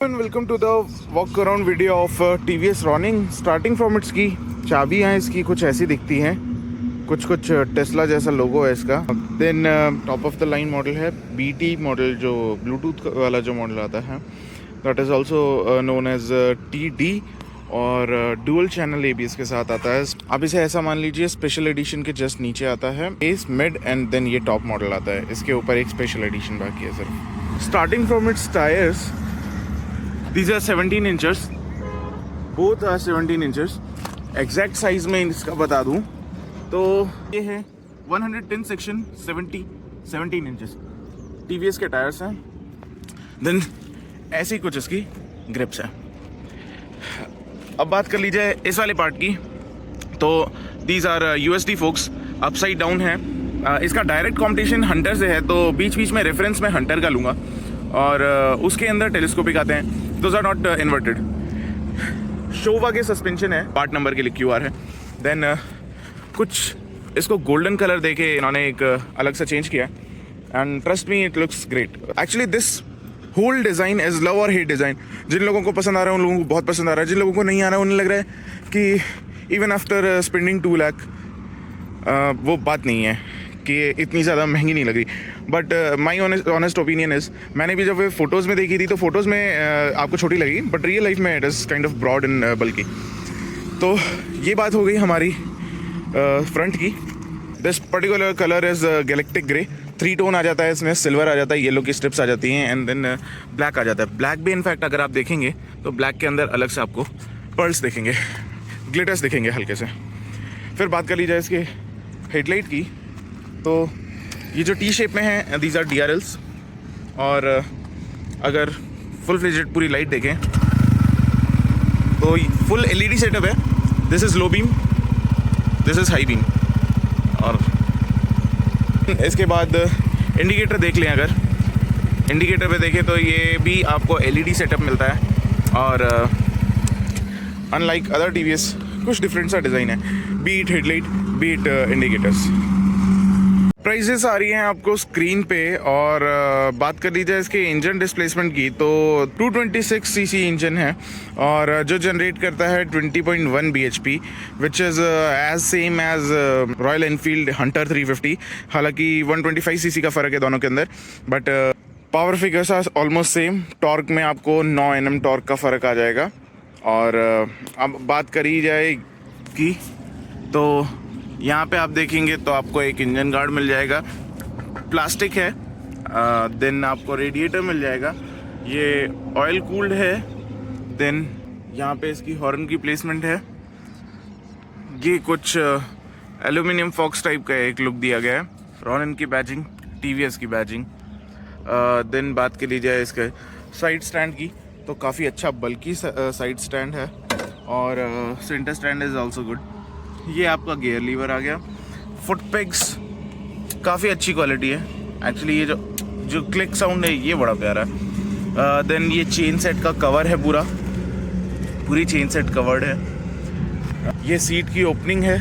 And welcome to the walk around video of TVS Ronin. Starting from its की चाबियाँ इसकी कुछ ऐसी दिखती हैं, कुछ टेस्ला जैसा लोगो है इसका. Then top of the line model है BT मॉडल, जो ब्लूटूथ वाला जो मॉडल आता है, that is also known as TD, और डुअल चैनल ABS के साथ आता है. आप इसे ऐसा मान लीजिए स्पेशल एडिशन के जस्ट नीचे आता है बेस, मिड एंड देन ये टॉप मॉडल आता है. इसके ऊपर एक स्पेशल एडिशन बाकी है सिर्फ. Starting from its tyres, these are 17 inches, both are 17 inches. Exact size में इसका बता दूं तो ये है 110 सेक्शन 17 इंचेस TVS के टायर्स हैं. देन ऐसी कुछ इसकी ग्रिप्स है. अब बात कर ली जाए इस वाले पार्ट की, तो these are USD forks, upside down है. इसका डायरेक्ट कॉम्पिटिशन हंटर से है, तो बीच बीच में रेफरेंस मैं हंटर का लूँगा, और उसके अंदर टेलीस्कोपिक आते हैं. Those are not inverted. Showa के सस्पेंशन है, पार्ट नंबर के लिए QR है. देन कुछ इसको गोल्डन कलर देके इन्होंने एक अलग सा चेंज किया है, and trust me it looks great. Actually this whole design is love और हेट डिज़ाइन. जिन लोगों को पसंद आ रहा है उन लोगों को बहुत पसंद आ रहा है, जिन लोगों को नहीं आ रहा है उन्हें लग रहा है कि इवन आफ्टर स्पेंडिंग 2 लाख वो बात नहीं है कि इतनी ज़्यादा महंगी नहीं लग रही. But my honest opinion is, मैंने भी जब फ़ोटोज़ में देखी थी तो फ़ोटोज़ में आपको छोटी लगी, बट रियल लाइफ में it is kind of broad and बल्कि. तो ये बात हो गई हमारी फ्रंट की. This particular colour is galactic grey. 3 tone आ जाता है इसमें, सिल्वर आ जाता है, येलो की स्ट्रिप्स आ जाती हैं, एंड देन ब्लैक आ जाता है. ब्लैक भी इनफैक्ट अगर आप देखेंगे तो ब्लैक के अंदर अलग से आपको पर्ल्स दिखेंगे, ग्लिटर्स दिखेंगे हल्के से. फिर बात कर ली जाए इसके हेडलाइट की, तो ये जो T शेप में है दीज आर DRLs, और अगर फुल फ्लेजेड पूरी लाइट देखें तो फुल LED सेटअप है. This is low beam, this is high beam. और इसके बाद इंडिकेटर देख लें, अगर इंडिकेटर पे देखें तो ये भी आपको LED सेटअप मिलता है, और अनलाइक अदर TVS कुछ डिफरेंट सा डिज़ाइन है, beat headlight, beat indicators. Prices आ रही हैं आपको स्क्रीन पे. और बात कर ली जाए इसके इंजन डिस्प्लेसमेंट की, तो 226 cc इंजन है, और जो जनरेट करता है 20.1 bhp, which is as same as Royal Enfield Hunter 350. हालांकि 125 cc का फ़र्क है दोनों के अंदर, but power figures are almost same. Torque में आपको 9 Nm टॉर्क का फ़र्क आ जाएगा. और अब बात करी जाए कि तो यहाँ पे आप देखेंगे तो आपको एक इंजन गार्ड मिल जाएगा, प्लास्टिक है. देन आपको रेडिएटर मिल जाएगा, ये ऑयल कूल्ड है. देन यहाँ पे इसकी हॉर्न की प्लेसमेंट है. ये कुछ एल्यूमिनियम फॉक्स टाइप का एक लुक दिया गया है. रॉनिन की बैजिंग, TVS की बैजिंग. देन बात कर ली जाए इसके साइड स्टैंड की, तो काफ़ी अच्छा बल्कि साइड स्टैंड है, और centre stand is also good. ये आपका गियर लीवर आ गया. फुट पेग्स काफ़ी अच्छी क्वालिटी है एक्चुअली. ये जो क्लिक साउंड है ये बड़ा प्यारा है. देन ये चेन सेट का कवर है, पूरी चेन सेट कवर्ड है. ये सीट की ओपनिंग है,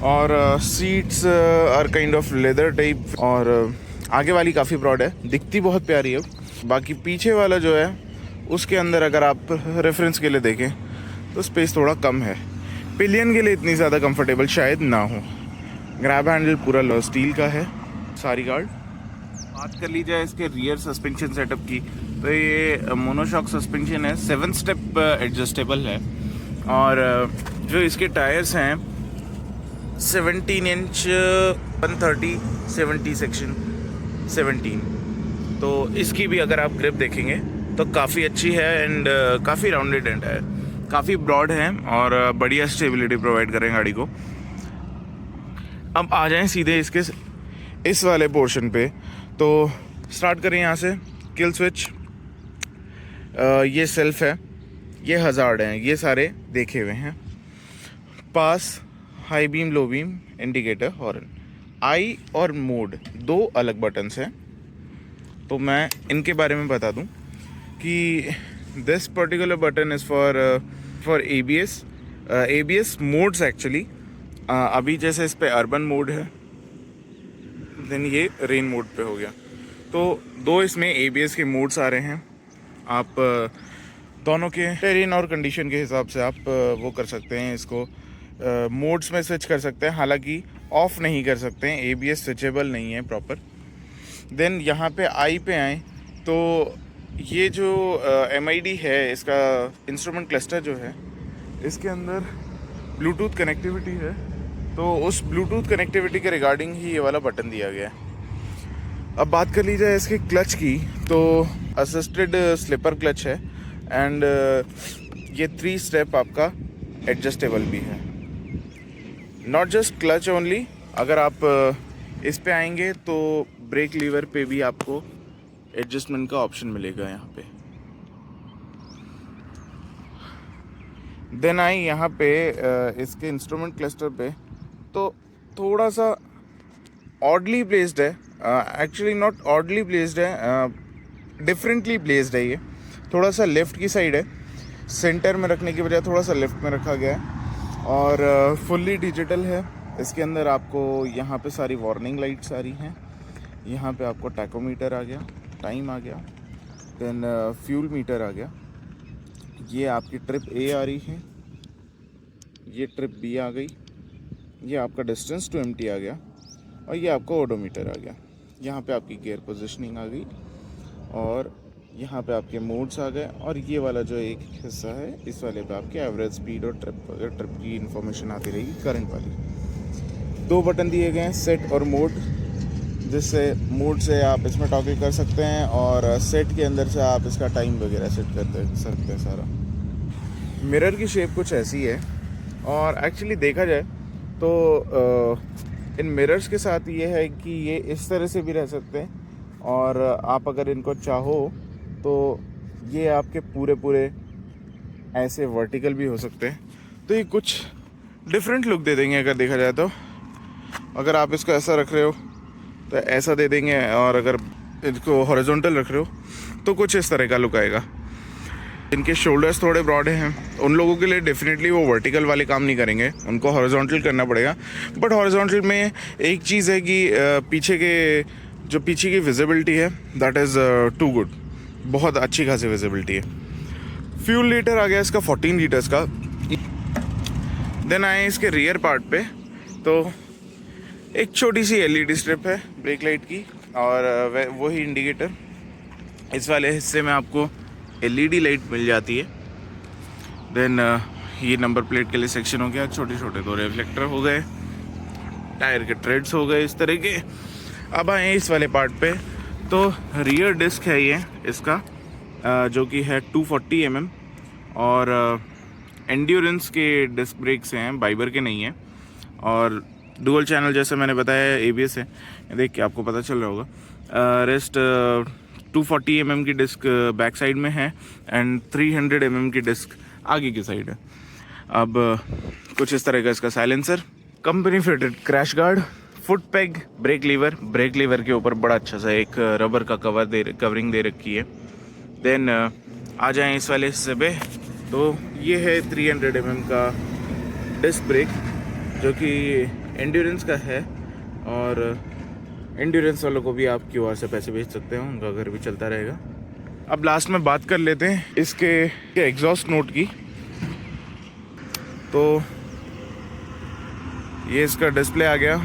और seats are kind of leather type, और आगे वाली काफ़ी ब्रॉड है, दिखती बहुत प्यारी है. बाकी पीछे वाला जो है उसके अंदर अगर आप रेफरेंस के लिए देखें तो स्पेस थोड़ा कम है. पिलियन के लिए इतनी ज़्यादा कंफर्टेबल शायद ना हो. ग्रैब हैंडल पूरा स्टील का है, सारी गार्ड. बात कर ली जाए इसके रियर सस्पेंशन सेटअप की, तो ये मोनोशॉक सस्पेंशन है, 7 स्टेप एडजस्टेबल है. और जो इसके टायर्स हैं 17 इंच 130 70 सेक्शन 17. तो इसकी भी अगर आप ग्रिप देखेंगे तो काफ़ी अच्छी है, एंड काफ़ी राउंडेड एंड है, काफ़ी ब्रॉड है, और बढ़िया स्टेबिलिटी प्रोवाइड करें गाड़ी को. अब आ जाएं सीधे इसके इस वाले पोर्शन पे, तो स्टार्ट करें यहाँ से. किल स्विच, ये सेल्फ है, ये हज़ार्ड हैं, ये सारे देखे हुए हैं. Pass, high beam, low beam, indicator, horn. आई और मोड 2 अलग बटन्स हैं. तो मैं इनके बारे में बता दूं कि this particular button is for ABS modes actually. अभी जैसे इस पे अर्बन मोड है, देन ये रेन मोड पे हो गया. तो 2 इसमें ABS के मोड्स आ रहे हैं. आप दोनों के टेरेन और कंडीशन के हिसाब से आप वो कर सकते हैं, इसको मोड्स में स्विच कर सकते हैं। हालांकि ऑफ़ नहीं कर सकते हैं, ABS स्विचेबल नहीं है प्रॉपर। देन यहाँ पे आई पे आए तो ये जो MID है, इसका इंस्ट्रूमेंट क्लस्टर जो है, इसके अंदर ब्लूटूथ कनेक्टिविटी है। तो उस ब्लूटूथ कनेक्टिविटी के रिगार्डिंग ही ये वाला बटन दिया गया है। अब बात कर ली जाए इसके क्लच की, तो असिस्टेड स्लिपर क्लच है एंड ये 3 स्टेप आपका एडजस्टेबल भी है। नॉट जस्ट क्लच ओनली, अगर आप इस पे आएंगे तो ब्रेक लीवर पे भी आपको एडजस्टमेंट का ऑप्शन मिलेगा यहाँ पे। देन आई यहाँ पे इसके इंस्ट्रूमेंट क्लस्टर पे, तो थोड़ा सा ऑडली प्लेस्ड है, एक्चुअली नॉट ऑडली प्लेस्ड है, डिफरेंटली प्लेस्ड है। ये थोड़ा सा लेफ़्ट की साइड है, सेंटर में रखने की बजाय थोड़ा सा लेफ़्ट में रखा गया है और फुल्ली डिजिटल है। इसके अंदर आपको यहाँ पे सारी वार्निंग लाइट्स आ रही हैं, यहाँ पे आपको टैकोमीटर आ गया, टाइम आ गया, देन फ्यूल मीटर आ गया, ये आपकी ट्रिप A आ रही है, ये ट्रिप B आ गई, ये आपका डिस्टेंस टू एम्प्टी आ गया और ये आपका ओडोमीटर आ गया। यहाँ पे आपकी गियर पोजीशनिंग आ गई और यहाँ पे आपके मोड्स आ गए और ये वाला जो एक हिस्सा है, इस वाले पे आपके एवरेज स्पीड और ट्रिप की इंफॉर्मेशन आती रहेगी, करंट वाली। 2 बटन दिए गए हैं, सेट और मोड, जिससे मोड से आप इसमें टॉगल कर सकते हैं और सेट के अंदर से आप इसका टाइम वगैरह सेट कर सकते हैं सारा। मिरर की शेप कुछ ऐसी है और एक्चुअली देखा जाए तो इन मिरर्स के साथ ये है कि ये इस तरह से भी रह सकते हैं और आप अगर इनको चाहो तो ये आपके पूरे ऐसे वर्टिकल भी हो सकते हैं। तो ये कुछ डिफरेंट लुक दे देंगे अगर देखा जाए तो। अगर आप इसको ऐसा रख रहे हो तो ऐसा दे देंगे और अगर इसको हॉरिजॉन्टल रख रहे हो तो कुछ इस तरह का लुक आएगा। इनके शोल्डर्स थोड़े ब्रॉड हैं, उन लोगों के लिए डेफिनेटली वो वर्टिकल वाले काम नहीं करेंगे, उनको हॉरिजॉन्टल करना पड़ेगा। बट हॉरिजॉन्टल में एक चीज़ है कि पीछे की विजिबिलिटी है, दैट इज़ टू गुड, बहुत अच्छी खासी विजिबिलिटी है। फ्यूल लीटर आ गया इसका 14 लीटर्स का। देन आए इसके रियर पार्ट पे, तो एक छोटी सी LED स्ट्रिप है ब्रेक लाइट की और वही इंडिकेटर। इस वाले हिस्से में आपको LED लाइट मिल जाती है। देन ये नंबर प्लेट के लिए सेक्शन हो गया, छोटे छोटे 2 रिफ्लेक्टर हो गए, टायर के ट्रेड्स हो गए इस तरह के। अब आए इस वाले पार्ट पे, तो रियर डिस्क है ये इसका, जो कि है 240 mm और एंड्योरेंस के डिस्क ब्रेक्स हैं, बाइबर के नहीं हैं। और डुअल चैनल जैसे मैंने बताया ABS है, देख के आपको पता चल रहा होगा। रेस्ट 240 mm की डिस्क बैक साइड में है एंड 300 mm की डिस्क आगे की साइड है। अब कुछ इस तरह का इसका silencer, company fitted crash guard, foot peg, brake lever के ऊपर बड़ा अच्छा सा एक रबर का कवरिंग दे रखी है। देन आ जाएं इस वाले हिस्से पे, तो ये है 300 mm का डिस्क ब्रेक, जो कि एंड्योरेंस का है और एंड्योरेंस वालों को भी आप QR से पैसे भेज सकते हैं, उनका घर भी चलता रहेगा। अब लास्ट में बात कर लेते हैं इसके एग्जॉस्ट नोट की। तो ये इसका डिस्प्ले आ गया,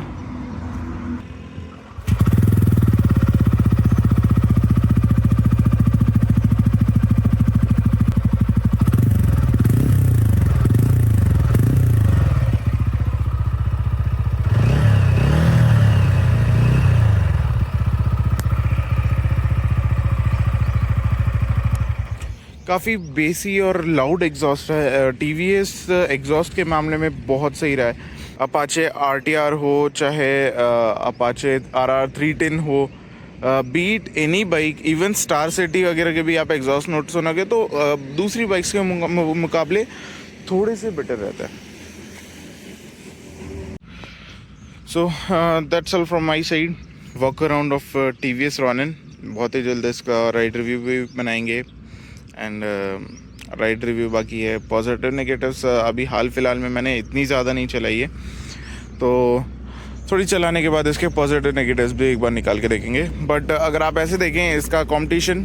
काफ़ी बेसी और लाउड एग्जॉस्ट है। TVS एग्जॉस्ट के मामले में बहुत सही रहा है। अपाचे RTR हो चाहे अपाचे RR 310 हो, beat any bike, even Star City वगैरह के भी आप एग्जॉस्ट नोट सुनोगे तो दूसरी बाइक्स के मुकाबले थोड़े से बेटर रहता है। So that's all from my side, walk around of TVS Ronin. बहुत ही जल्द इसका राइड रिव्यू भी बनाएंगे एंड राइड रिव्यू बाकी है। पॉजिटिव नेगेटिव्स अभी हाल फिलहाल में मैंने इतनी ज़्यादा नहीं चलाई है, तो थोड़ी चलाने के बाद इसके पॉजिटिव नेगेटिव्स भी एक बार निकाल के देखेंगे। बट अगर आप ऐसे देखें, इसका कंपटीशन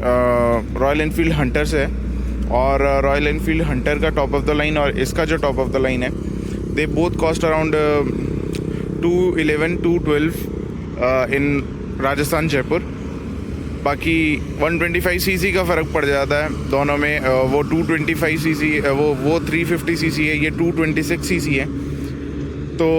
रॉयल एनफील्ड हंटर से है, और रॉयल एनफील्ड हंटर का टॉप ऑफ द लाइन और इसका जो टॉप ऑफ द लाइन है, दे बोथ कॉस्ट अराउंड 211 212 इन राजस्थान जयपुर। बाकी 125 सीसी का फ़र्क पड़ जाता है दोनों में। वो 225 सीसी, वो 350 सीसी है, ये 226 सीसी है। तो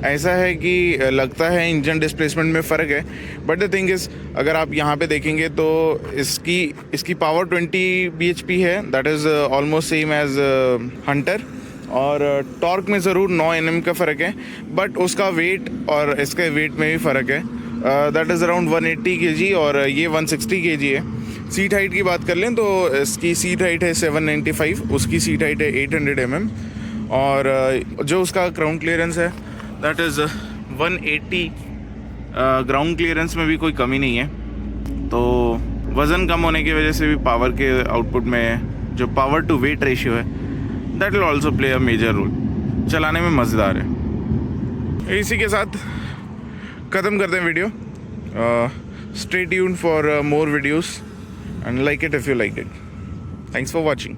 ऐसा है कि लगता है इंजन डिस्प्लेसमेंट में फ़र्क है, बट द थिंग इज़ अगर आप यहाँ पे देखेंगे तो इसकी पावर 20 bhp है, that is almost same as Hunter. और टॉर्क में ज़रूर 9 Nm का फ़र्क है, बट उसका वेट और इसके वेट में भी फ़र्क है। दैट इज़ अराउंड 180 kg और ये 160 kg है। सीट हाइट की बात कर लें तो इसकी सीट हाइट है 795, उसकी सीट हाइट है 800 mm, और जो उसका ग्राउंड क्लियरेंस है दैट इज़ 180। ग्राउंड क्लियरेंस में भी कोई कमी नहीं है। तो वज़न कम होने की वजह से भी पावर के आउटपुट में जो पावर टू वेट रेशियो है that will also play a major role. चलाने में मज़ेदार है। इसी के साथ ख़त्म करते हैं video. Stay tuned for more videos and like it if you like it. Thanks for watching.